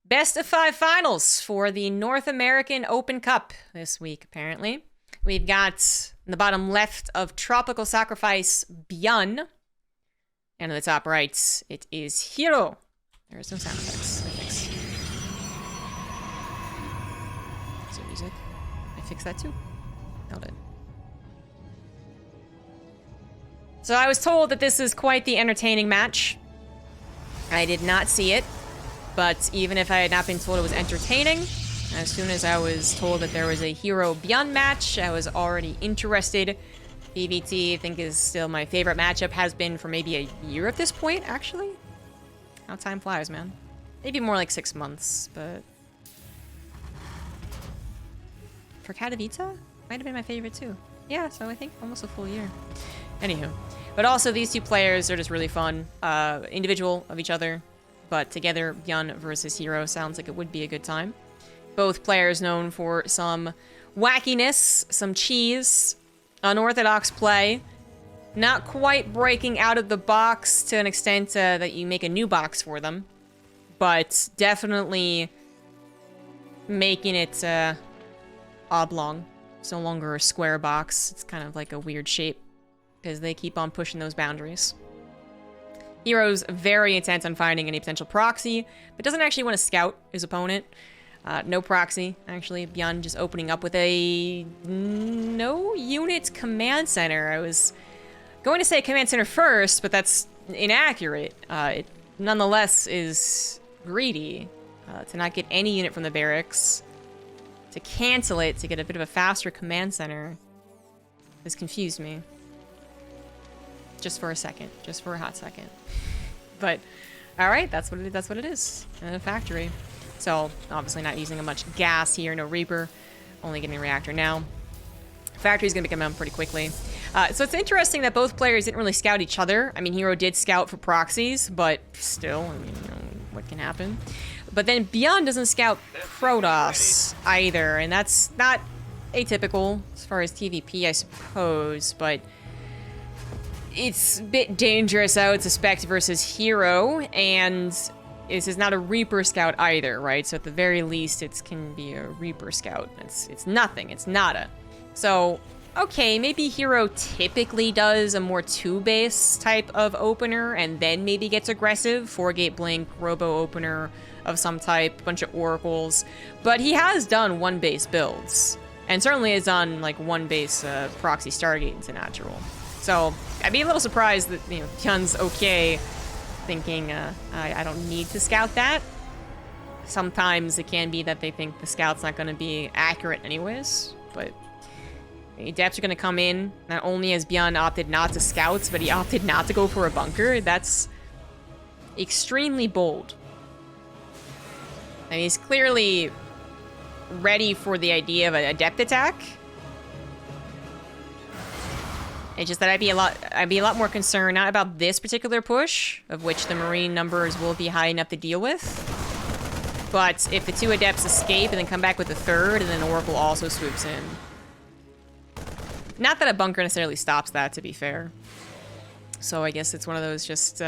Best of 5 finals for the North American Open Cup this week, apparently. We've got, in the bottom left of Tropical Sacrifice, Byun. And in the top right, it is herO. There's no sound effects. Is there music? I fix that too? Nailed it. So I was told that this is quite the entertaining match. I did not see it. But even if I had not been told it was entertaining, as soon as I was told that there was a herO Byun match, I was already interested. PvT, I think, is still my favorite matchup. Has been for maybe a year at this point, actually. How time flies, man. Maybe more like 6 months, but... For Katowice? Might have been my favorite, too. Yeah, so I think almost a full year. Anywho. But also, these two players are just really fun. Individual of each other. But together, Byun versus herO sounds like it would be a good time. Both players known for some wackiness, some cheese, unorthodox play. Not quite breaking out of the box to an extent that you make a new box for them. But definitely making it oblong. It's no longer a square box. It's kind of like a weird shape. Because they keep on pushing those boundaries. herO's very intent on finding any potential proxy, but doesn't actually want to scout his opponent. No proxy, actually. Byun just opening up with a no unit command center. I was going to say command center first, but that's inaccurate. It nonetheless is greedy to not get any unit from the barracks. To cancel it, to get a bit of a faster command center. This confused me. Just for a second. Just for a hot second. But, alright, that's what it is. In a factory. So, obviously not using much gas here. No Reaper. Only getting a reactor now. Factory's gonna come out pretty quickly. So it's interesting that both players didn't really scout each other. I mean, herO did scout for proxies, but still, I mean, you know, what can happen? But then Byun doesn't scout Protoss either, and that's not atypical as far as TVP, I suppose, but it's a bit dangerous, I would suspect, versus herO, and this is not a Reaper scout either, right? So at the very least, it can be a Reaper scout. It's nothing. It's nada. So, okay, maybe herO typically does a more 2-base type of opener, and then maybe gets aggressive. 4-gate blink, robo opener of some type, bunch of oracles. But he has done 1-base builds, and certainly has done like 1-base proxy Stargate into natural. So I'd be a little surprised that, you know, Byun's okay, thinking I don't need to scout that. Sometimes it can be that they think the scout's not going to be accurate anyways, but the Adepts are going to come in. Not only has Byun opted not to scout, but he opted not to go for a bunker. That's extremely bold. And he's clearly ready for the idea of an Adept attack. It's just that I'd be a lot more concerned, not about this particular push, of which the Marine numbers will be high enough to deal with, but if the 2 Adepts escape and then come back with the 3rd, and then Oracle also swoops in. Not that a bunker necessarily stops that, to be fair. So I guess it's one of those just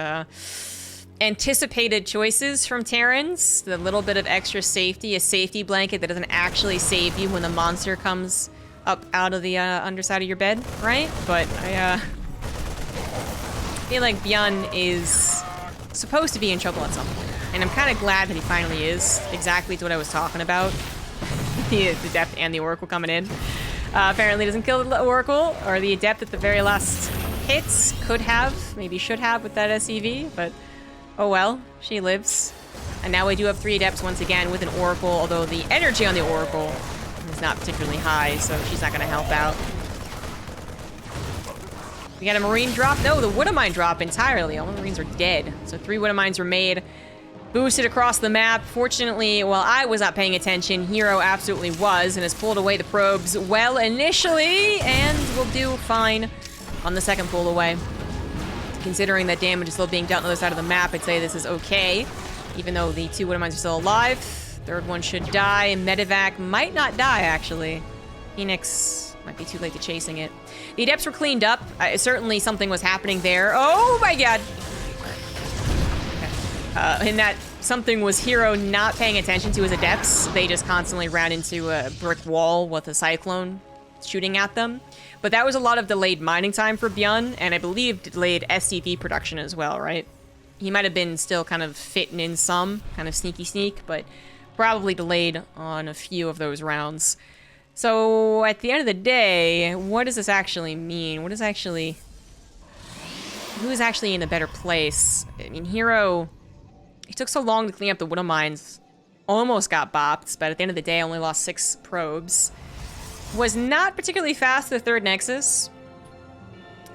anticipated choices from Terrans. The little bit of extra safety, a safety blanket that doesn't actually save you when the monster comes up out of the underside of your bed, right? But I feel like Byun is supposed to be in trouble at some point. And I'm kind of glad that he finally is. Exactly what I was talking about. the Adept and the Oracle coming in. Apparently doesn't kill the Oracle, or the Adept at the very last hits. Could have, maybe should have with that SEV, but oh well, she lives. And now we do have 3 Adepts once again with an Oracle, although the energy on the Oracle is not particularly high, so she's not going to help out. We got a Marine drop. No, the Woodamine drop entirely. All the Marines are dead. So 3 Woodamines were made. Boosted across the map. Fortunately, while I was not paying attention, herO absolutely was and has pulled away the probes well initially, and will do fine on the second pull away. Considering that damage is still being dealt on the other side of the map, I'd say this is okay. Even though the 2 Woodamines are still alive. 3rd one should die. Medevac might not die, actually. Phoenix might be too late to chasing it. The Adepts were cleaned up. Certainly something was happening there. Oh my god! Okay. In that something was herO not paying attention to his adepts. They just constantly ran into a brick wall with a cyclone shooting at them. But that was a lot of delayed mining time for Byun, and I believe delayed SCV production as well, right? He might have been still kind of fitting in some, kind of sneak, but probably delayed on a few of those rounds. So at the end of the day, what does this actually mean? Who's actually in a better place? I mean, herO, it took so long to clean up the Widow Mines, almost got bopped, but at the end of the day, only lost 6 probes. Was not particularly fast to the 3rd Nexus.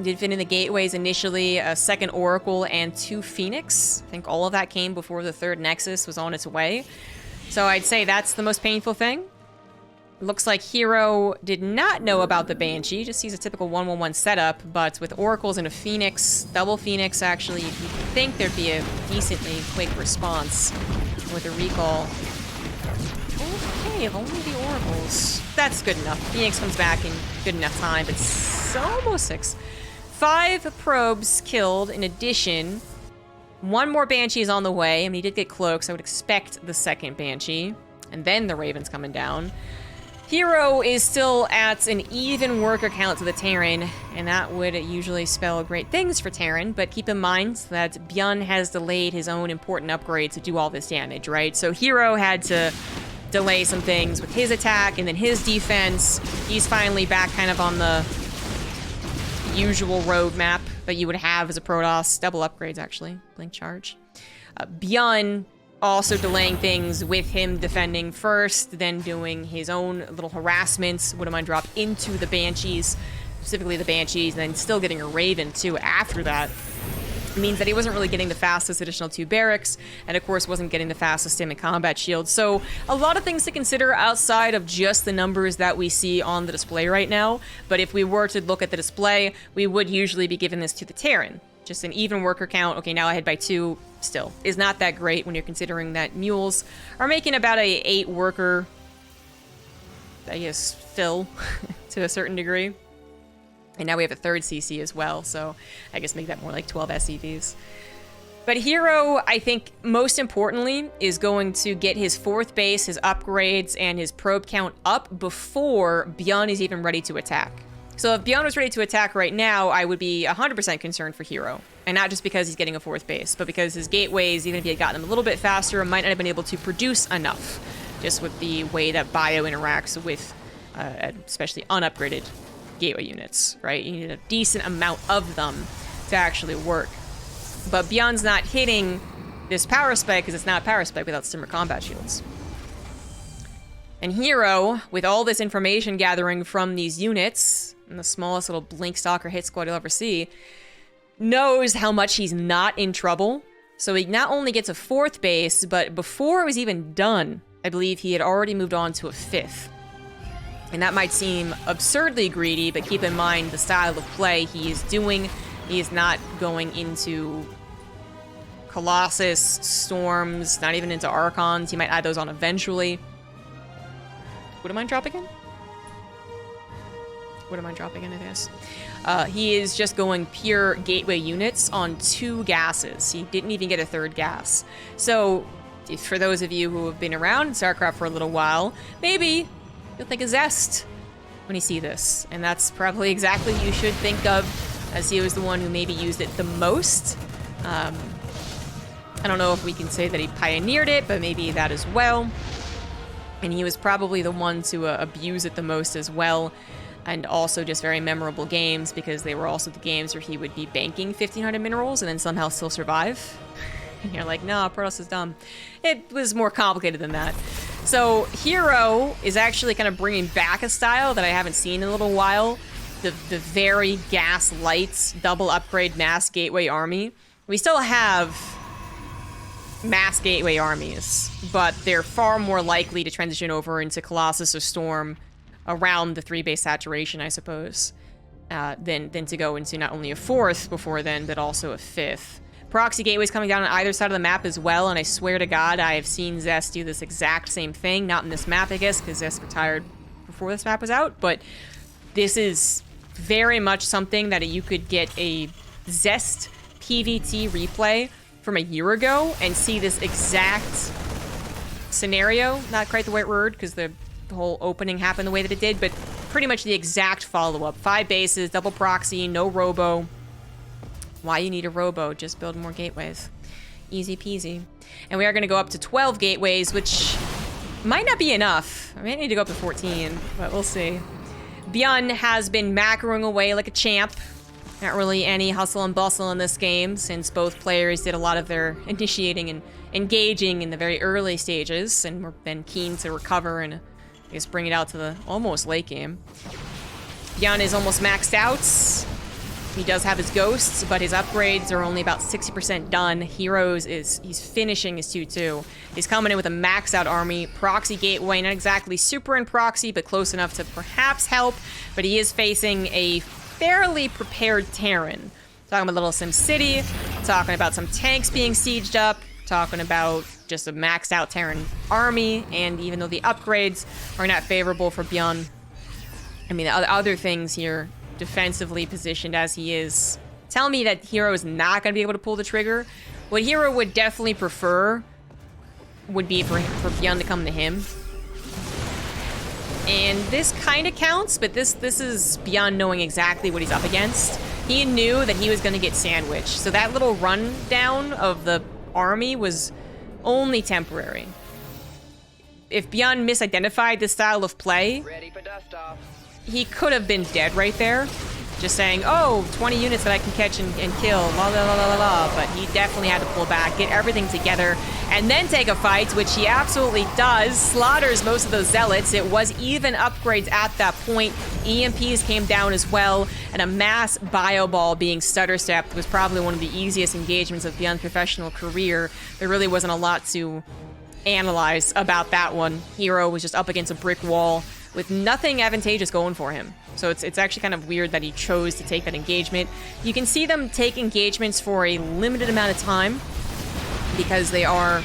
Did fit in the gateways initially, a 2nd Oracle and 2 Phoenix. I think all of that came before the 3rd Nexus was on its way. So I'd say that's the most painful thing. Looks like herO did not know about the Banshee, just sees a typical 1-1-1 setup, but with Oracles and a Phoenix, double Phoenix actually, you'd think there'd be a decently quick response with a recall. Okay, only the Oracles. That's good enough. Phoenix comes back in good enough time, but it's almost 6. 5 probes killed in addition. 1 more Banshee is on the way. I mean, he did get cloaks. I would expect the 2nd Banshee. And then the Raven's coming down. herO is still at an even worker count to the Terran, and that would usually spell great things for Terran, but keep in mind that Byun has delayed his own important upgrade to do all this damage, right? So herO had to delay some things with his attack and then his defense. He's finally back kind of on the usual roadmap that you would have as a Protoss. Double upgrades, actually. Blink charge. Byun also delaying things with him defending first, then doing his own little harassments. Wouldn't mind drop into the Banshees, specifically the Banshees, and then still getting a Raven, too, after that. It means that he wasn't really getting the fastest additional 2 barracks, and of course wasn't getting the fastest stim and combat shield. So a lot of things to consider outside of just the numbers that we see on the display right now. But if we were to look at the display, we would usually be giving this to the Terran. Just an even worker count. Okay, now ahead by 2, still is not that great when you're considering that mules are making about a 8 worker, I guess, fill to a certain degree. And now we have a 3rd CC as well, so I guess make that more like 12 SCVs. But herO, I think, most importantly, is going to get his 4th base, his upgrades, and his probe count up before Byun is even ready to attack. So if Byun was ready to attack right now, I would be 100% concerned for herO. And not just because he's getting a 4th base, but because his gateways, even if he had gotten them a little bit faster, might not have been able to produce enough, just with the way that Bio interacts with especially unupgraded gateway units, right? You need a decent amount of them to actually work. But Byun's not hitting this power spike because it's not power spike without Simmer combat shields. And herO, with all this information gathering from these units, and the smallest little blink stalker hit squad you'll ever see, knows how much he's not in trouble. So he not only gets a 4th base, but before it was even done, I believe he had already moved on to a 5th. And that might seem absurdly greedy, but keep in mind the style of play he is doing. He is not going into Colossus, Storms, not even into Archons. He might add those on eventually. What am I dropping in? What am I dropping in, I guess? He is just going pure gateway units on 2 gases. He didn't even get a 3rd gas. So, for those of you who have been around in StarCraft for a little while, maybe you'll think of Zest when you see this. And that's probably exactly what you should think of, as he was the one who maybe used it the most. I don't know if we can say that he pioneered it, but maybe that as well. And he was probably the one to abuse it the most as well. And also just very memorable games, because they were also the games where he would be banking 1,500 minerals and then somehow still survive. And you're like, no, Protoss is dumb. It was more complicated than that. So herO is actually kind of bringing back a style that I haven't seen in a little while. The very gas light, double upgrade mass gateway army. We still have mass gateway armies, but they're far more likely to transition over into Colossus or Storm around the 3-base saturation, I suppose, than to go into not only a 4th before then, but also a 5th. Proxy gateways coming down on either side of the map as well, and I swear to God, I have seen Zest do this exact same thing. Not in this map, I guess, because Zest retired before this map was out, but this is very much something that you could get a Zest PvT replay from a year ago and see this exact scenario. Not quite the right word, because the whole opening happened the way that it did, but pretty much the exact follow-up. 5 bases, double proxy, no robo. Why you need a robo? Just build more gateways. Easy peasy. And we are going to go up to 12 gateways, which might not be enough. I might need to go up to 14, but we'll see. Byun has been macroing away like a champ. Not really any hustle and bustle in this game, since both players did a lot of their initiating and engaging in the very early stages, and we've been keen to recover and I guess bring it out to the almost late game. Byun is almost maxed out. He does have his ghosts, but his upgrades are only about 60% done. herO's he's finishing his 2-2. He's coming in with a maxed out army. Proxy gateway, not exactly super in proxy, but close enough to perhaps help. But he is facing a fairly prepared Terran. Talking about little Sim City, talking about some tanks being sieged up, talking about just a maxed out Terran army, and even though the upgrades are not favorable for Byun, I mean, the other things here, defensively positioned as he is, tell me that herO is not going to be able to pull the trigger. What herO would definitely prefer would be for Byun to come to him. And this kind of counts, but this is Byun knowing exactly what he's up against. He knew that he was going to get sandwiched, so that little rundown of the army was only temporary. If Byun misidentified this style of play, Ready for dust off. he could have been dead right there. Just saying, oh, 20 units that I can catch and kill, la la la la la. But he definitely had to pull back, get everything together, and then take a fight, which he absolutely does. Slaughters most of those Zealots. It was even upgrades at that point. EMPs came down as well, and a mass bio ball being stutter stepped was probably one of the easiest engagements of Byun's professional career. There really wasn't a lot to analyze about that one. herO was just up against a brick wall with nothing advantageous going for him. So it's actually kind of weird that he chose to take that engagement. You can see them take engagements for a limited amount of time because they are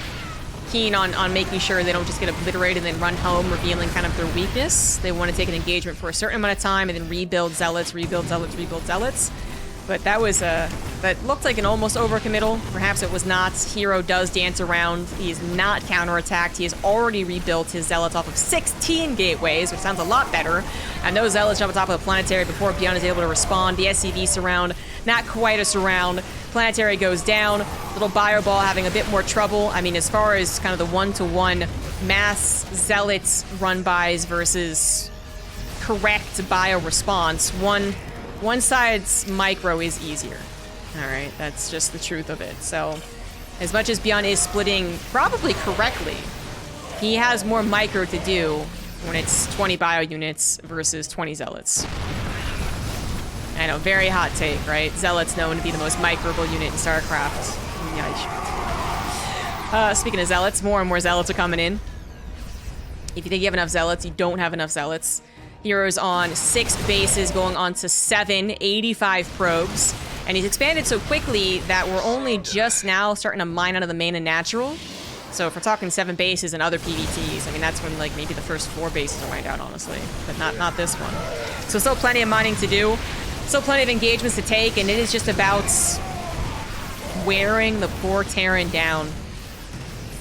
keen on making sure they don't just get obliterated and then run home, revealing kind of their weakness. They want to take an engagement for a certain amount of time and then rebuild Zealots, rebuild Zealots, rebuild Zealots. But that was that looked like an almost overcommittal. Perhaps it was not. herO does dance around. He is not counterattacked. He has already rebuilt his Zealots off of 16 gateways, which sounds a lot better. And those Zealots jump on top of the Planetary before Byun is able to respond. The SCV surround, not quite a surround. Planetary goes down. Little Bio Ball having a bit more trouble. I mean, as far as kind of the one-to-one mass Zealots run-bys versus correct bio response, one side's micro is easier. All right, that's just the truth of it. So as much as Byun is splitting probably correctly, he has more micro to do when it's 20 bio units versus 20 Zealots. I know, very hot take, right? Zealots known to be the most microable unit in StarCraft. Yikes. Speaking of Zealots, more and more Zealots are coming in. If you think you have enough Zealots, you don't have enough Zealots. herO's on 6 bases, going on to 7, 85 probes. And he's expanded so quickly that we're only just now starting to mine out of the main and natural. So if we're talking 7 bases and other PvTs, I mean, that's when like maybe the first 4 bases are mined out, honestly. But not this one. So still plenty of mining to do. Still plenty of engagements to take, and it is just about wearing the poor Terran down.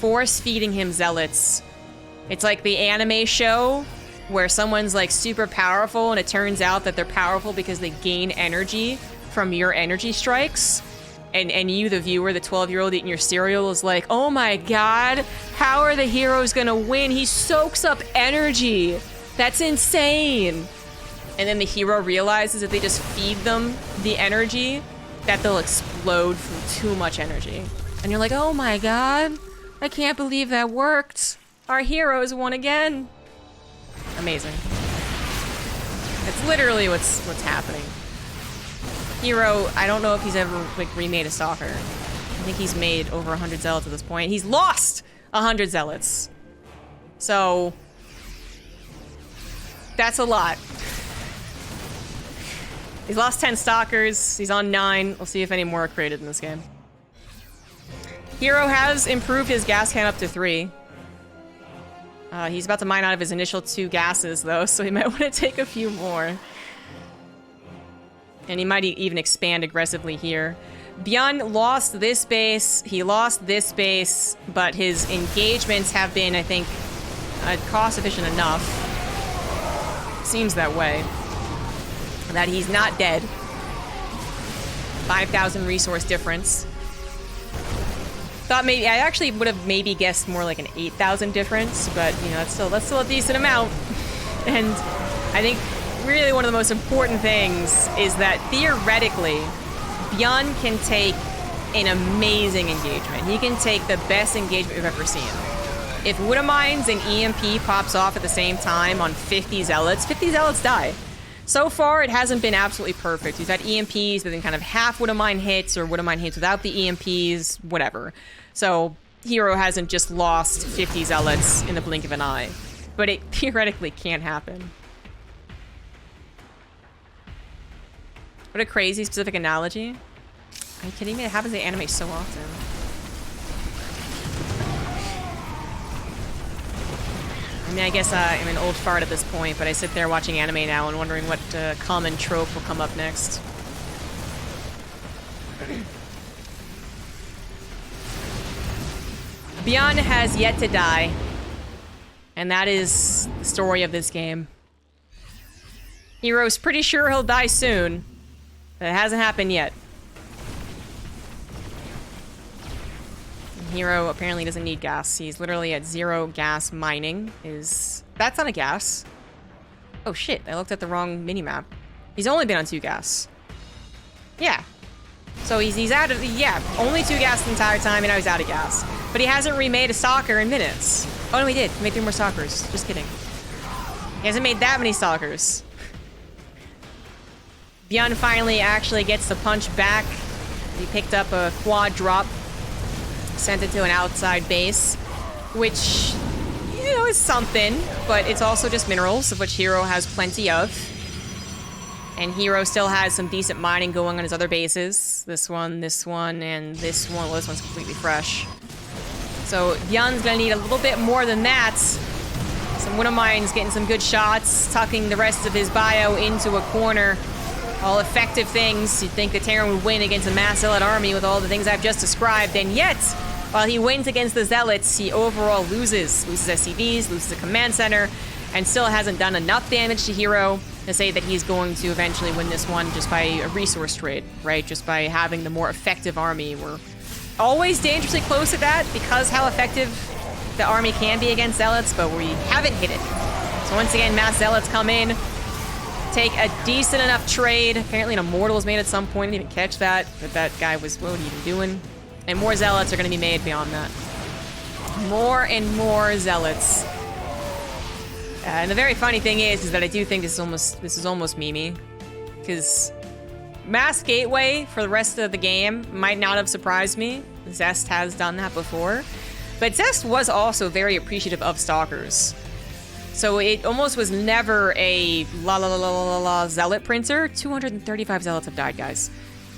Force-feeding him Zealots. It's like the anime show where someone's like super powerful and it turns out that they're powerful because they gain energy from your energy strikes. And you, the viewer, the 12-year-old eating your cereal is like, oh my god, how are the heroes gonna win? He soaks up energy. That's insane. And then the hero realizes if they just feed them the energy, that they'll explode from too much energy. And you're like, oh my god, I can't believe that worked. Our heroes won again. Amazing. It's literally what's happening. herO, I don't know if he's ever like remade a stalker. I think he's made over 100 Zealots at this point. He's lost 100 Zealots. So that's a lot. He's lost 10 stalkers. He's on 9. We'll see if any more are created in this game. herO has improved his gas can up to 3. He's about to mine out of his initial 2 gases, though, so he might want to take a few more. And he might even expand aggressively here. Byun lost this base, he lost this base, but his engagements have been, I think, cost-efficient enough. Seems that way. That he's not dead. 5,000 resource difference. Thought maybe, I actually would have maybe guessed more like an 8,000 difference, but, you know, that's still a decent amount. And I think really one of the most important things is that theoretically, Byun can take an amazing engagement. He can take the best engagement we've ever seen. If Woodamines and EMP pops off at the same time on 50 Zealots, 50 Zealots die. So far, it hasn't been absolutely perfect. We've had EMPs, but then kind of half Woodamine hits, or Woodamine hits without the EMPs, whatever. So herO hasn't just lost 50 Zealots in the blink of an eye. But it theoretically can happen. What a crazy specific analogy. Are you kidding me? It happens in anime so often. I mean, I guess I'm an old fart at this point, but I sit there watching anime now and wondering what common trope will come up next. Byun has yet to die. And that is the story of this game. herO's pretty sure he'll die soon. But it hasn't happened yet. And herO apparently doesn't need gas. He's literally at 0 gas mining. That's not a gas. Oh shit, I looked at the wrong minimap. He's only been on 2 gas. Yeah. So he's out of, yeah, only 2 gas the entire time, and now he's out of gas. But he hasn't remade a stalker in minutes. Oh no, he did. He made 3 more stalkers. Just kidding. He hasn't made that many stalkers. Byun finally actually gets the punch back. He picked up a quad drop, sent it to an outside base, which, you know, is something, but it's also just minerals, of which herO has plenty of. And herO still has some decent mining going on his other bases. This one, and this one. Well, this one's completely fresh. So Byun's gonna need a little bit more than that. Some Woodamines getting some good shots, tucking the rest of his bio into a corner. All effective things. You'd think the Terran would win against a mass Zealot army with all the things I've just described, and yet, while he wins against the Zealots, he overall loses. Loses SCVs, loses a command center, and still hasn't done enough damage to herO to say that he's going to eventually win this one just by a resource trade, right? Just by having the more effective army. We're always dangerously close to that because how effective the army can be against Zealots, but we haven't hit it. So once again, mass Zealots come in, take a decent enough trade. Apparently an Immortal was made at some point. I didn't even catch that. But that guy was, what was he even doing? And more Zealots are going to be made beyond that. More and more Zealots. And the very funny thing is that I do think this is almost memey. Because Mass Gateway for the rest of the game might not have surprised me. Zest has done that before. But Zest was also very appreciative of Stalkers. So it almost was never a Zealot printer. 235 Zealots have died, guys.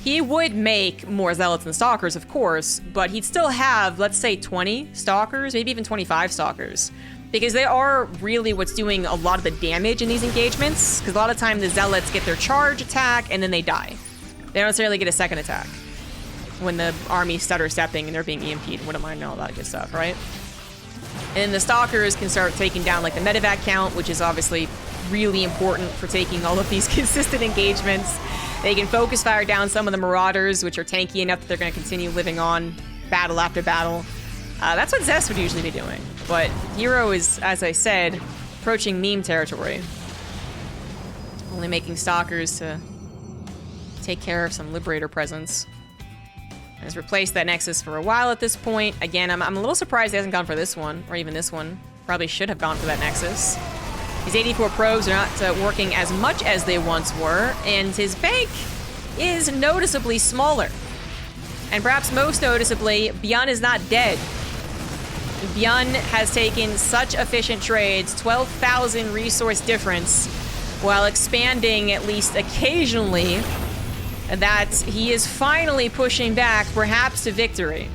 He would make more Zealots than Stalkers, of course, but he'd still have, let's say, 20 Stalkers, maybe even 25 Stalkers. Because they are really what's doing a lot of the damage in these engagements. Because a lot of time the Zealots get their charge attack and then they die. They don't necessarily get a second attack when the army stutter stepping and they're being EMP'd. What am I know all that good stuff, right? And the Stalkers can start taking down like the medevac count, which is obviously really important for taking all of these consistent engagements. They can focus fire down some of the Marauders, which are tanky enough that they're going to continue living on battle after battle. That's what Zest would usually be doing. But herO is, as I said, approaching meme territory. Only making Stalkers to take care of some Liberator presence. Has replaced that Nexus for a while at this point. Again, I'm a little surprised he hasn't gone for this one, or even this one. Probably should have gone for that Nexus. His 84 probes are not working as much as they once were, and his bank is noticeably smaller. And perhaps most noticeably, Byun is not dead. Byun has taken such efficient trades, 12,000 resource difference, while expanding at least occasionally, that he is finally pushing back, perhaps to victory.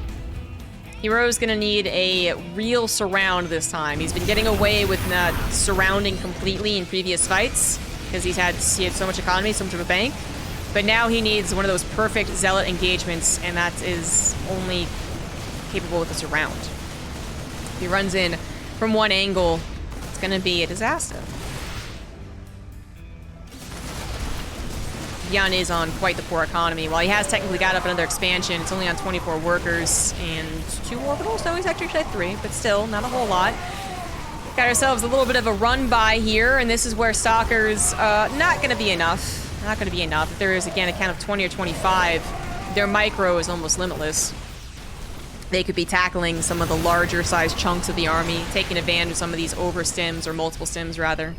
herO's gonna need a real surround this time. He's been getting away with not surrounding completely in previous fights, because he had so much economy, so much of a bank. But now he needs one of those perfect Zealot engagements, and that is only capable with a surround. If he runs in from one angle, it's going to be a disaster. Byun is on quite the poor economy. While he has technically got up another expansion, it's only on 24 workers and 2 orbitals. No, he's actually at 3, but still, not a whole lot. Got ourselves a little bit of a run-by here, and this is where Stalkers, not going to be enough. Not going to be enough. If there is, again, a count of 20 or 25, their micro is almost limitless. They could be tackling some of the larger sized chunks of the army, taking advantage of some of these over-stims, or multiple stims, rather.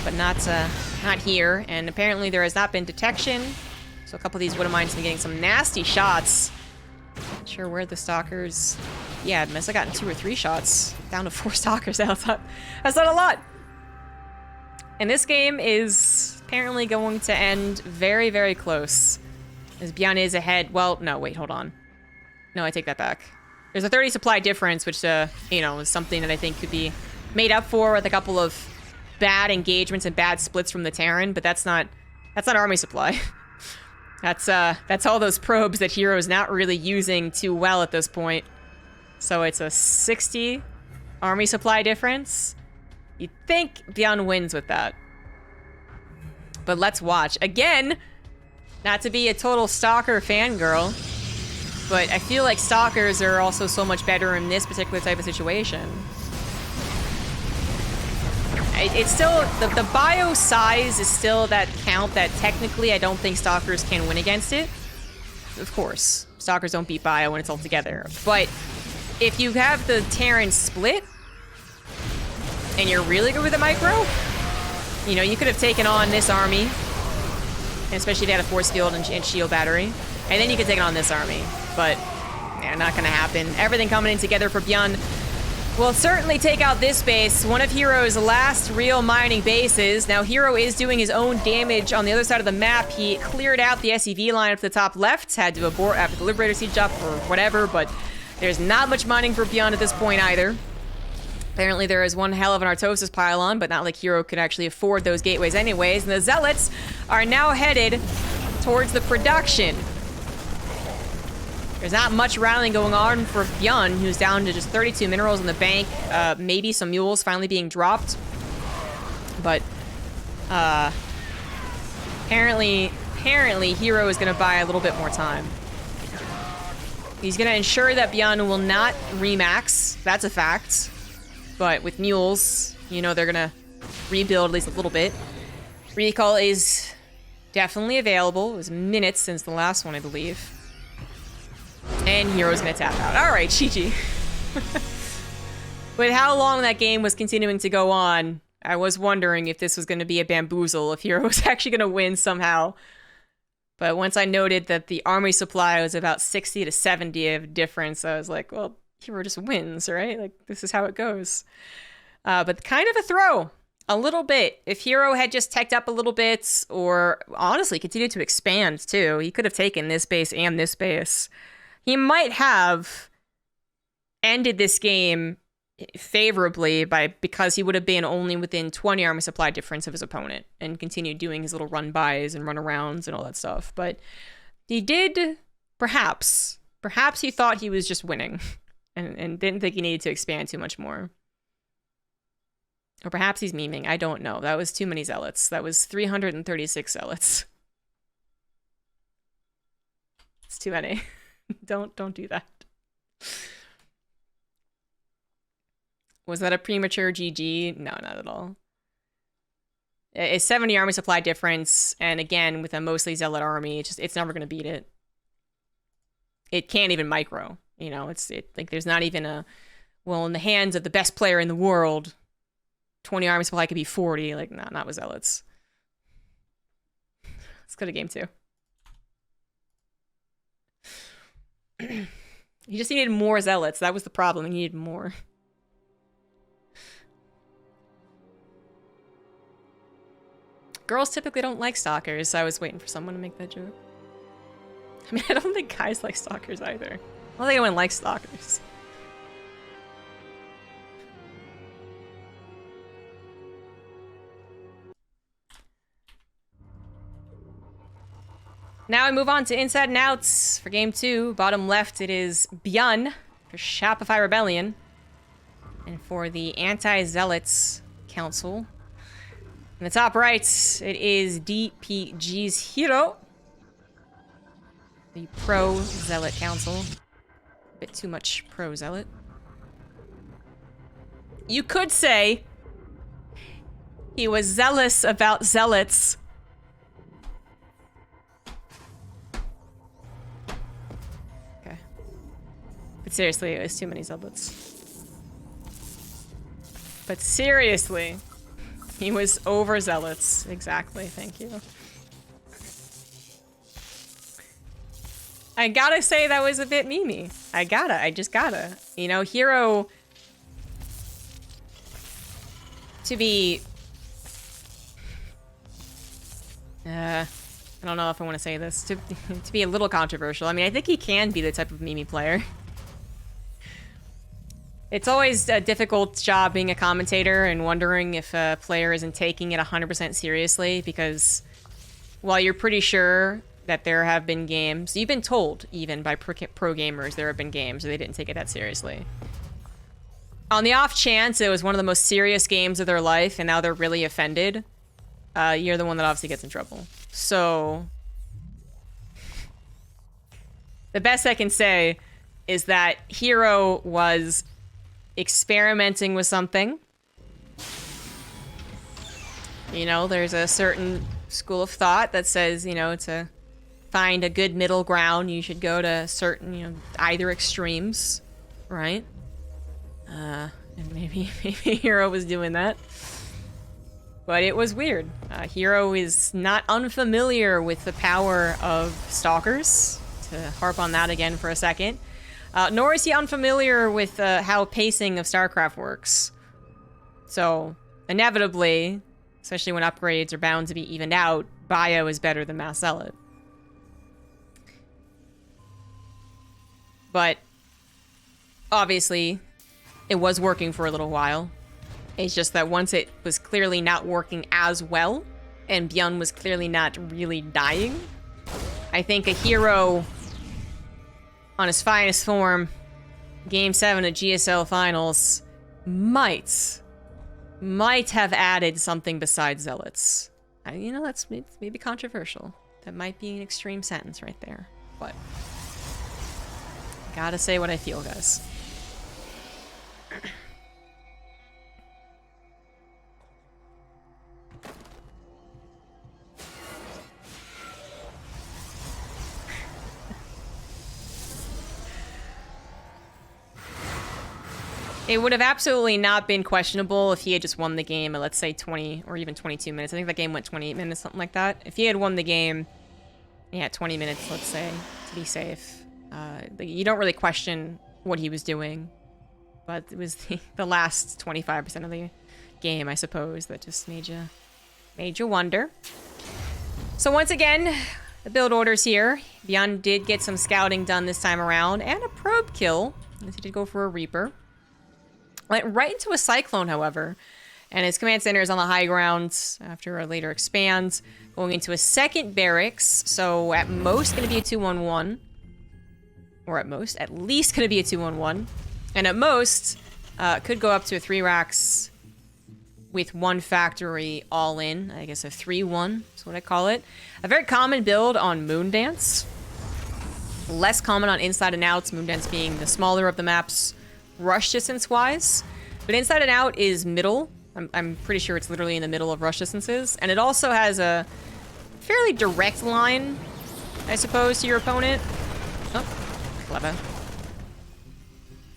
But not here, and apparently there has not been detection, so a couple of these Wood of Mines have been getting some nasty shots. Not sure where the Stalkers... Yeah, I must have gotten 2 or 3 shots. Down to 4 Stalkers. That's not a lot! And this game is apparently going to end very, very close. As Byun is ahead... Well, no, wait, hold on. No, I take that back. There's a 30 supply difference, which, you know, is something that I think could be made up for with a couple of bad engagements and bad splits from the Terran, but that's not army supply. That's all those probes that herO is not really using too well at this point. So it's a 60 army supply difference. You'd think Byun wins with that. But let's watch. Again, not to be a total Stalker fangirl, but I feel like Stalkers are also so much better in this particular type of situation. It's still, the bio size is still that count that technically I don't think Stalkers can win against it. Of course, Stalkers don't beat bio when it's all together. But if you have the Terran split, and you're really good with the micro, you know, you could have taken on this army, and especially if they had a force field and shield battery, and then you could take on this army. But, yeah, not gonna happen. Everything coming in together for Byun. We'll certainly take out this base, one of herO's last real mining bases. Now, herO is doing his own damage on the other side of the map. He cleared out the SEV line up to the top left, had to abort after the Liberator siege up or whatever, but there's not much mining for Byun at this point either. Apparently there is one hell of an Artosis pylon, but not like herO could actually afford those gateways anyways. And the Zealots are now headed towards the production. There's not much rallying going on for Byun, who's down to just 32 minerals in the bank. Maybe some mules finally being dropped. But, apparently herO is going to buy a little bit more time. He's going to ensure that Byun will not remax. That's a fact. But with mules, you know, they're going to rebuild at least a little bit. Recall is definitely available. It was minutes since the last one, I believe. And herO's gonna tap out. Alright, GG. With how long that game was continuing to go on, I was wondering if this was gonna be a bamboozle, if herO was actually gonna win somehow. But once I noted that the army supply was about 60 to 70 of difference, I was like, well, herO just wins, right? Like, this is how it goes. But kind of a throw. A little bit. If herO had just teched up a little bit, or honestly continued to expand too, he could have taken this base and this base. He might have ended this game favorably because he would have been only within 20 army supply difference of his opponent and continued doing his little run-bys and run-arounds and all that stuff. But he did, perhaps he thought he was just winning and didn't think he needed to expand too much more. Or perhaps he's memeing. I don't know. That was too many Zealots. That was 336 Zealots. It's too many. Don't do that. Was that a premature GG? No, not at all. It's 70 army supply difference, and again, with a mostly Zealot army, it's never gonna beat it. It can't even micro, you know, like there's not even a, well, in the hands of the best player in the world, 20 army supply could be 40, like, no, not with Zealots. Let's go to game 2. He just needed more Zealots. That was the problem. He needed more. Girls typically don't like stalkers, so I was waiting for someone to make that joke. I mean, I don't think guys like stalkers either. I don't think anyone likes stalkers. Now we move on to inside and outs for game 2. Bottom left, it is Byun for Shopify Rebellion. And for the Anti-Zealots Council. In the top right, it is DPG's herO. The Pro-Zealot Council. A bit too much pro-zealot. You could say he was zealous about zealots. Okay. But seriously, it was too many zealots. But seriously, he was overzealous. Exactly, thank you. I gotta say that was a bit memey. I just gotta. You know, herO, to be... I don't know if I want to say this. To be a little controversial. I mean, I think he can be the type of memey player. It's always a difficult job being a commentator and wondering if a player isn't taking it 100% seriously, because while you're pretty sure that there have been games, you've been told even by pro gamers there have been games where they didn't take it that seriously. On the off chance it was one of the most serious games of their life and now they're really offended, you're the one that obviously gets in trouble. So the best I can say is that herO was experimenting with something. You know, there's a certain school of thought that says, you know, to find a good middle ground, you should go to certain, you know, either extremes, right? And maybe herO was doing that. But it was weird. herO is not unfamiliar with the power of stalkers, to harp on that again for a second. Nor is he unfamiliar with how pacing of StarCraft works. So, inevitably, especially when upgrades are bound to be evened out, Bio is better than Mass Zealot. But, obviously, it was working for a little while. It's just that once it was clearly not working as well, and Byun was clearly not really dying, I think a herO on his finest form, Game 7 of GSL Finals, might have added something besides Zealots. You know, that's maybe controversial. That might be an extreme sentence right there. But gotta say what I feel, guys. It would have absolutely not been questionable if he had just won the game at, let's say, 20 or even 22 minutes. I think that game went 28 minutes, something like that. If he had won the game, yeah, 20 minutes, let's say, to be safe. You don't really question what he was doing. But it was the last 25% of the game, I suppose, that just made you wonder. So once again, the build orders here. Byun did get some scouting done this time around, and a probe kill. He did go for a Reaper. Went right into a Cyclone, however, and his command center is on the high ground after a later expand, going into a second barracks, so at most going to be a 2-1-1, or at least going to be a 2-1-1, and at most could go up to a 3 racks with 1 factory all in. I guess a 3-1 is what I call it. A very common build on Moondance, less common on Inside and Outs, Moondance being the smaller of the maps rush distance wise, but Inside and Out is middle. I'm pretty sure it's literally in the middle of rush distances, and it also has a fairly direct line, I suppose, to your opponent. Oh, clever.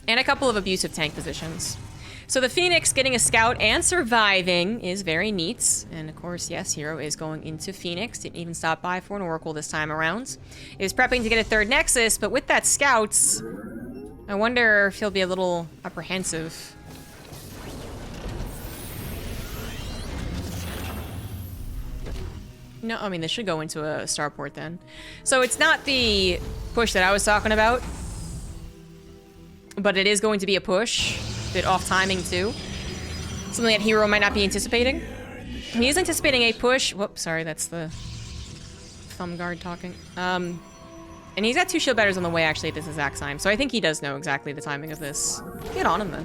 And a couple of abusive tank positions. So the Phoenix getting a scout and surviving is very neat. And of course, yes, herO is going into Phoenix. Didn't even stop by for an Oracle this time around. Is prepping to get a 3rd Nexus, but with that scouts, I wonder if he'll be a little apprehensive. No, I mean, they should go into a starport then. So it's not the push that I was talking about, but it is going to be a push. A bit off timing too. Something that herO might not be anticipating. He is anticipating a push. Whoops, sorry, that's the thumb guard talking. And he's got 2 shield batters on the way, actually, at this exact time. So I think he does know exactly the timing of this. Get on him, then.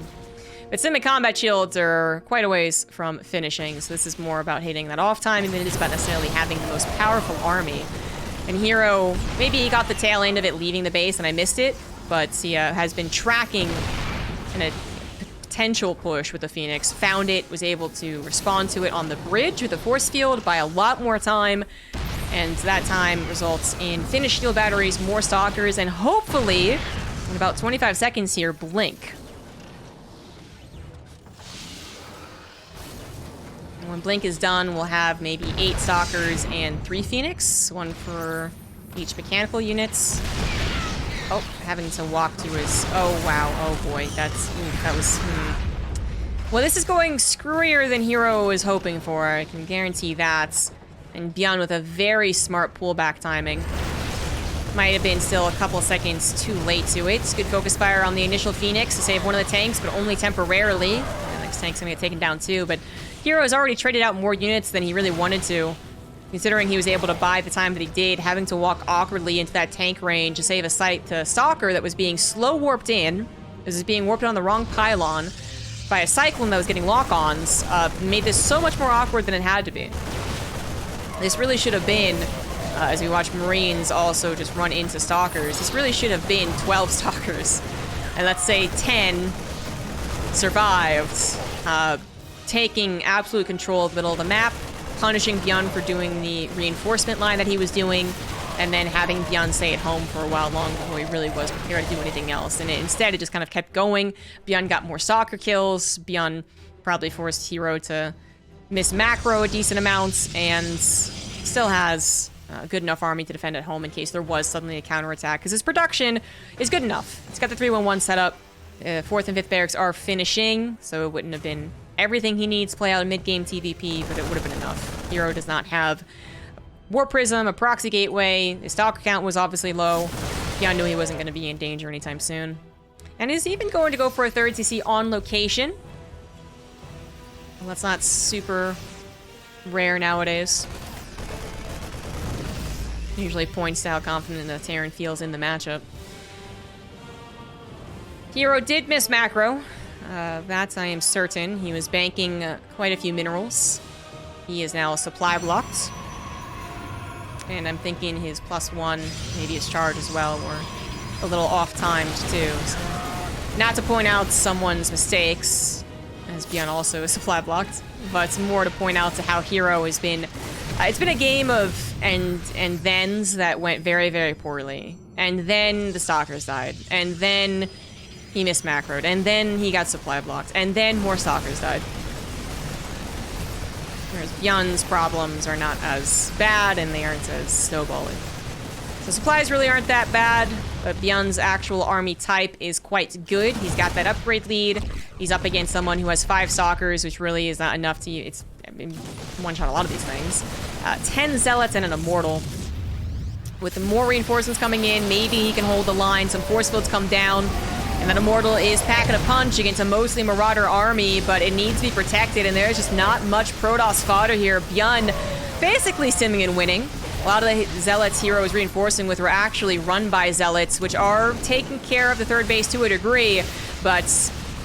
But semi-combat shields are quite a ways from finishing, so this is more about hitting that off time than it is about necessarily having the most powerful army. And herO, maybe he got the tail end of it leaving the base and I missed it, but he has been tracking in a potential push with the Phoenix, found it, was able to respond to it on the bridge with a force field by a lot more time, and that time results in finished shield batteries, more stalkers, and hopefully, in about 25 seconds here, blink. And when blink is done, we'll have maybe 8 stalkers and 3 Phoenix, 1 for each mechanical units. Oh, having to walk to his... Oh, wow. Oh, boy. That was... Well, this is going screwier than herO was hoping for. I can guarantee that. And Byun with a very smart pullback timing. Might have been still a couple seconds too late to it. Good focus fire on the initial Phoenix to save one of the tanks, but only temporarily. The next tank's gonna get taken down too, but herO has already traded out more units than he really wanted to. Considering he was able to buy the time that he did, having to walk awkwardly into that tank range to save a sight to Stalker that was being slow warped in. This is being warped on the wrong pylon by a Cyclone that was getting lock-ons. Made this so much more awkward than it had to be. This really should have been, as we watch Marines also just run into Stalkers, this really should have been 12 Stalkers. And let's say 10 survived, taking absolute control of the middle of the map, punishing Byun for doing the reinforcement line that he was doing, and then having Byun stay at home for a while long before he really was prepared to do anything else. And instead, it just kind of kept going. Byun got more stalker kills. Byun probably forced herO to miss macro a decent amount, and still has a good enough army to defend at home in case there was suddenly a counterattack, because his production is good enough. It's got the 3-1-1 set up. 4th and 5th barracks are finishing, so it wouldn't have been everything he needs to play out a mid-game TVP, but it would have been enough. herO does not have War Prism, a proxy gateway. His stalker count was obviously low. Byun knew he wasn't going to be in danger anytime soon. And is even going to go for a 3rd CC on location. Well, that's not super rare nowadays. Usually points to how confident the Terran feels in the matchup. herO did miss macro. That I am certain. He was banking quite a few minerals. He is now supply blocked. And I'm thinking his +1, maybe his charge as well, were a little off-timed too. So, not to point out someone's mistakes, as Byun also is supply blocked, but more to point out to how herO has been... it's been a game of and-thens that went very, very poorly. And then the Stalkers died. And then he missed macroed. And then he got supply blocked. And then more Stalkers died. Whereas Byun's problems are not as bad, and they aren't as snowballing. So supplies really aren't that bad, but Byun's actual army type is quite good. He's got that upgrade lead. He's up against someone who has 5 Stalkers, which really is not enough to... It's one-shot a lot of these things. 10 Zealots and an Immortal. With more reinforcements coming in, maybe he can hold the line. Some force fields come down. And that Immortal is packing a punch against a mostly Marauder army, but it needs to be protected, and there's just not much Protoss fodder here. Byun basically simming and winning. A lot of the Zealots herO is reinforcing with were actually run by Zealots, which are taking care of the 3rd base to a degree, but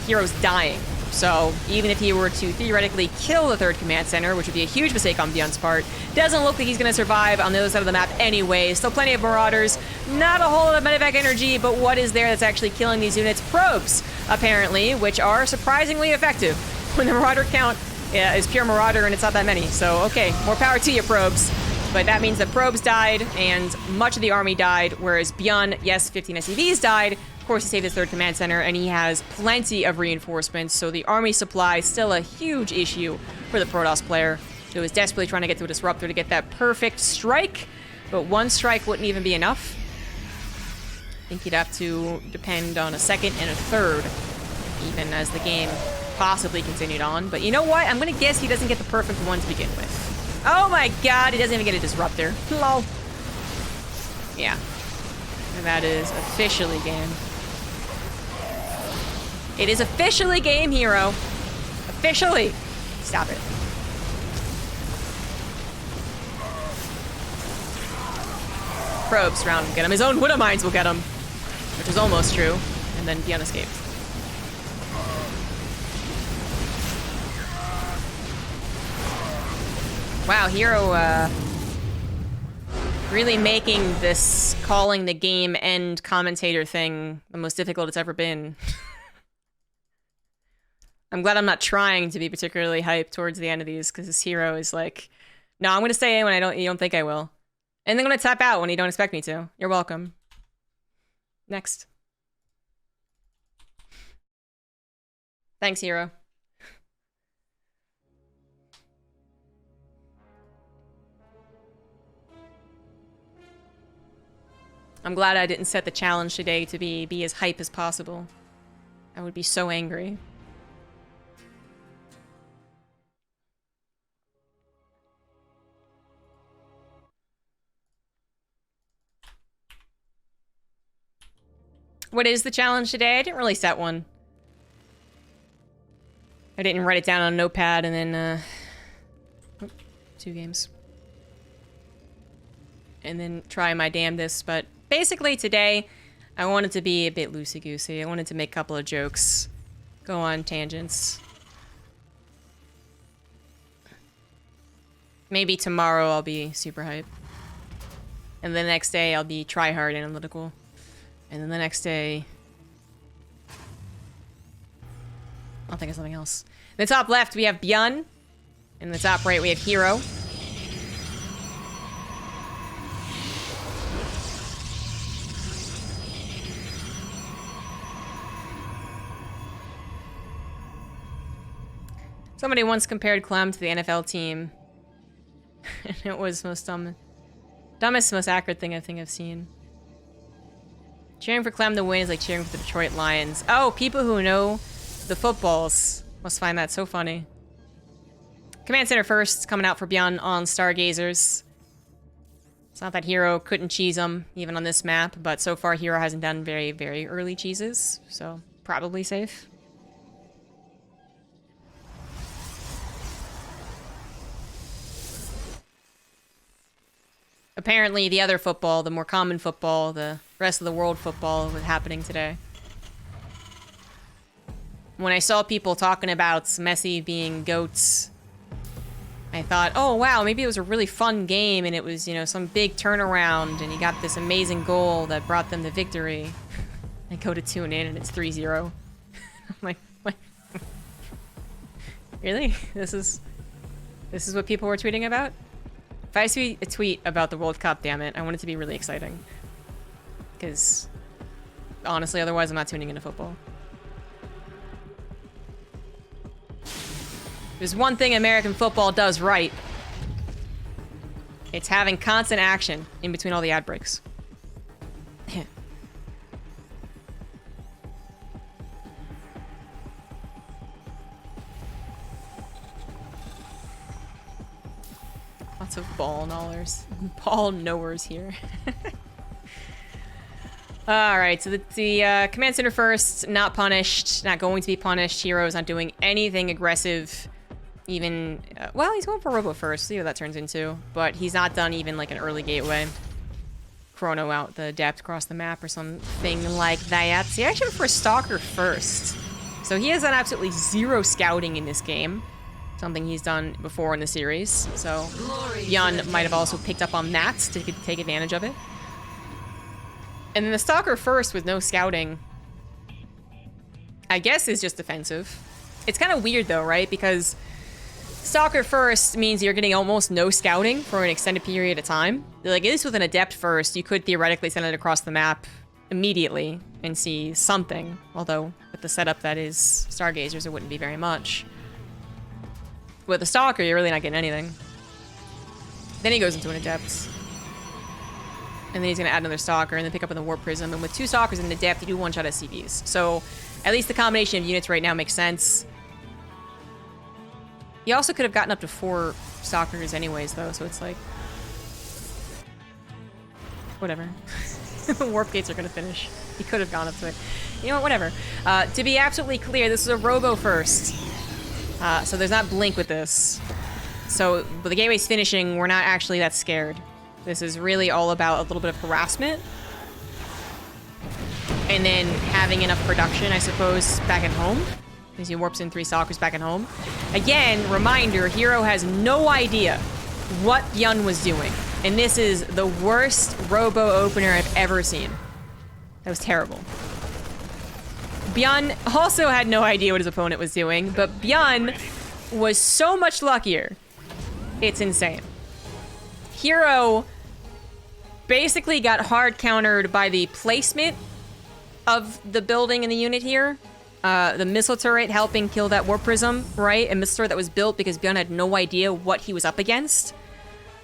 herO's dying. So even if he were to theoretically kill the 3rd command center, which would be a huge mistake on Byun's part, doesn't look like he's going to survive on the other side of the map anyway. Still plenty of Marauders. Not a whole lot of medevac energy, but what is there that's actually killing these units? Probes, apparently, which are surprisingly effective when the Marauder count is pure Marauder and it's not that many. So, okay, more power to you, probes. But that means that probes died and much of the army died, whereas Byun, yes, 15 SCVs died. Of course, he saved his 3rd command center, and he has plenty of reinforcements, so the army supply is still a huge issue for the Protoss player, who is desperately trying to get to a Disruptor to get that perfect strike, but 1 strike wouldn't even be enough. I think he'd have to depend on a 2nd and a 3rd, even as the game possibly continued on. But you know what? I'm going to guess he doesn't get the perfect one to begin with. Oh my god, he doesn't even get a Disruptor. Lol. Yeah. And that is officially game. It is officially game, herO. Officially. Stop it. probes around him get him. His own Widow Mines will get him, which is almost true. And then Byun escaped. Wow, herO really making this calling the game end commentator thing the most difficult it's ever been. I'm glad I'm not trying to be particularly hyped towards the end of these, because this herO is like, no, I'm gonna stay in when you don't think I will. And then I'm gonna tap out when you don't expect me to. You're welcome. Next. Thanks, herO. I'm glad I didn't set the challenge today to be as hype as possible. I would be so angry. What is the challenge today? I didn't really set one. I didn't write it down on a notepad and then, 2 games. And then try my damnedest, but basically today, I wanted to be a bit loosey-goosey. I wanted to make a couple of jokes, go on tangents. Maybe tomorrow I'll be super hype. And the next day I'll be try-hard analytical. And then the next day, I'll think of something else. In the top left, we have Byun. In the top right, we have herO. Somebody once compared Clem to the NFL team. And it was the most dumbest, most accurate thing I think I've seen. Cheering for Clem to win is like cheering for the Detroit Lions. Oh, people who know the footballs must find that so funny. Command Center first, coming out for Byun on Stargazers. It's not that herO couldn't cheese them, even on this map, but so far herO hasn't done very, very early cheeses, so probably safe. Apparently the other football, the more common football, the rest of the world football was happening today. When I saw people talking about Messi being GOATs, I thought, oh wow, maybe it was a really fun game and it was, you know, some big turnaround and he got this amazing goal that brought them to victory. I go to tune in and it's 3-0. I'm like, what? Really? This is what people were tweeting about? If I see a tweet about the World Cup, damn it, I want it to be really exciting. Because, honestly, otherwise I'm not tuning into football. There's one thing American football does right. It's having constant action in between all the ad breaks. Lots of ball knowers. Ball knowers here. Alright, so the Command Center first, not punished, not going to be punished. herO's not doing anything aggressive. Even, well, he's going for Robo first, see what that turns into. But he's not done even like an early gateway. Chrono out the depth across the map or something like that. He actually went for a Stalker first. So he has done absolutely zero scouting in this game. Something he's done before in the series. So Byun might have also picked up on that to take advantage of it. And then the Stalker first with no scouting, I guess is just defensive. It's kind of weird though, right? Because Stalker first means you're getting almost no scouting for an extended period of time. Like, at least with an Adept first, you could theoretically send it across the map immediately and see something. Although, with the setup that is Stargazers, it wouldn't be very much. With a Stalker, you're really not getting anything. Then he goes into an Adept. And then he's going to add another Stalker and then pick up in the Warp Prism. And with 2 Stalkers in the Adept, you do one-shot SCVs. So, at least the combination of units right now makes sense. He also could have gotten up to 4 Stalkers anyways, though, so it's like... whatever. The Warp Gates are going to finish. He could have gone up to it. You know what, whatever. To be absolutely clear, this is a Robo first. So there's not Blink with this. So, with the Gateway's finishing, we're not actually that scared. This is really all about a little bit of harassment. And then having enough production, I suppose, back at home. Because he warps in 3 stalkers back at home. Again, reminder, herO has no idea what Byun was doing. And this is the worst robo opener I've ever seen. That was terrible. Byun also had no idea what his opponent was doing, but Byun was so much luckier. It's insane. herO basically got hard countered by the placement of the building in the unit here. The missile turret helping kill that warp prism, right? A missile turret that was built because Byun had no idea what he was up against.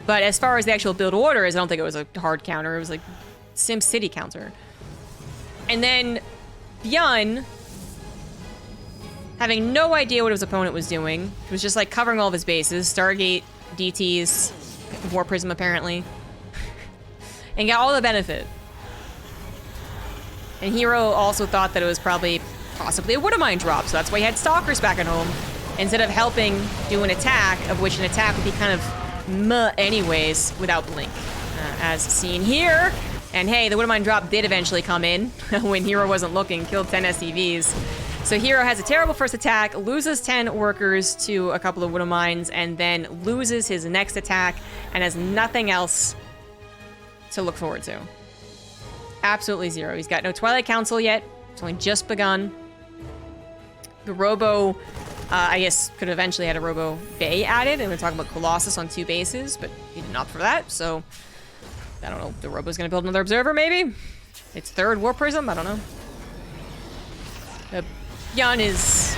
But as far as the actual build orders, I don't think it was a hard counter. It was like Sim City counter. And then Byun, having no idea what his opponent was doing, he was just like covering all of his bases. Stargate, DTs, Warp Prism apparently. And got all the benefit. And herO also thought that it was probably possibly a Woodamine drop, so that's why he had Stalkers back at home. Instead of helping do an attack, of which an attack would be kind of meh anyways, without Blink. As seen here. And hey, the Woodamine drop did eventually come in when herO wasn't looking, killed 10 SCVs. So herO has a terrible first attack, loses 10 workers to a couple of Woodamines, and then loses his next attack, and has nothing else to look forward to. Absolutely zero. He's got no Twilight Council yet. It's only just begun. The Robo, I guess, could have eventually had a Robo Bay added, and we're talking about Colossus on 2 bases, but he didn't opt for that, so I don't know. The Robo's gonna build another Observer, maybe? Its 3rd Warp Prism? I don't know. Byun is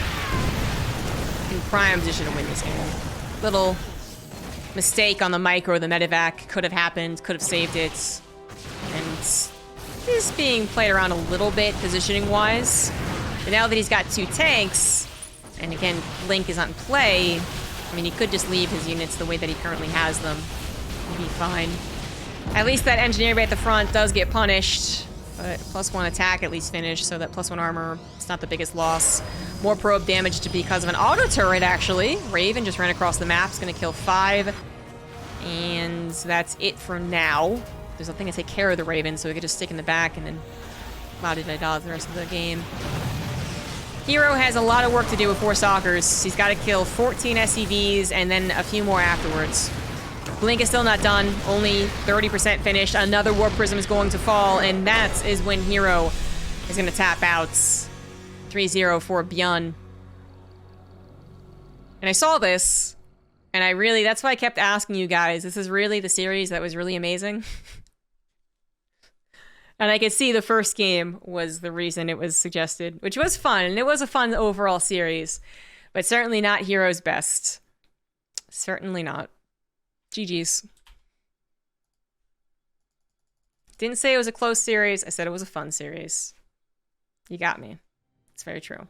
in prime position to win this game. Little mistake on the micro, the medevac could have happened, could have saved it. And is being played around a little bit positioning-wise. But now that he's got 2 tanks, and again, Blink is not in play, I mean, he could just leave his units the way that he currently has them. He'd be fine. At least that Engineer Bay at the front does get punished, but +1 attack at least finished, so that +1 armor, it's not the biggest loss. More probe damage to because of an auto turret, actually. Raven just ran across the map, it's gonna kill 5. And that's it for now. There's nothing to take care of the Raven, so we could just stick in the back and then la-di-da-da the rest of the game. herO has a lot of work to do with 4 Stalkers. He's got to kill 14 SCVs and then a few more afterwards. Blink is still not done. Only 30% finished. Another Warp Prism is going to fall, and that is when herO is going to tap out. 3-0 for Byun. And I saw this, and I really, that's why I kept asking you guys, this is really the series that was really amazing. And I could see the first game was the reason it was suggested, which was fun. And it was a fun overall series, but certainly not herO's best. Certainly not. GG's. Didn't say it was a close series. I said it was a fun series. You got me. It's very true.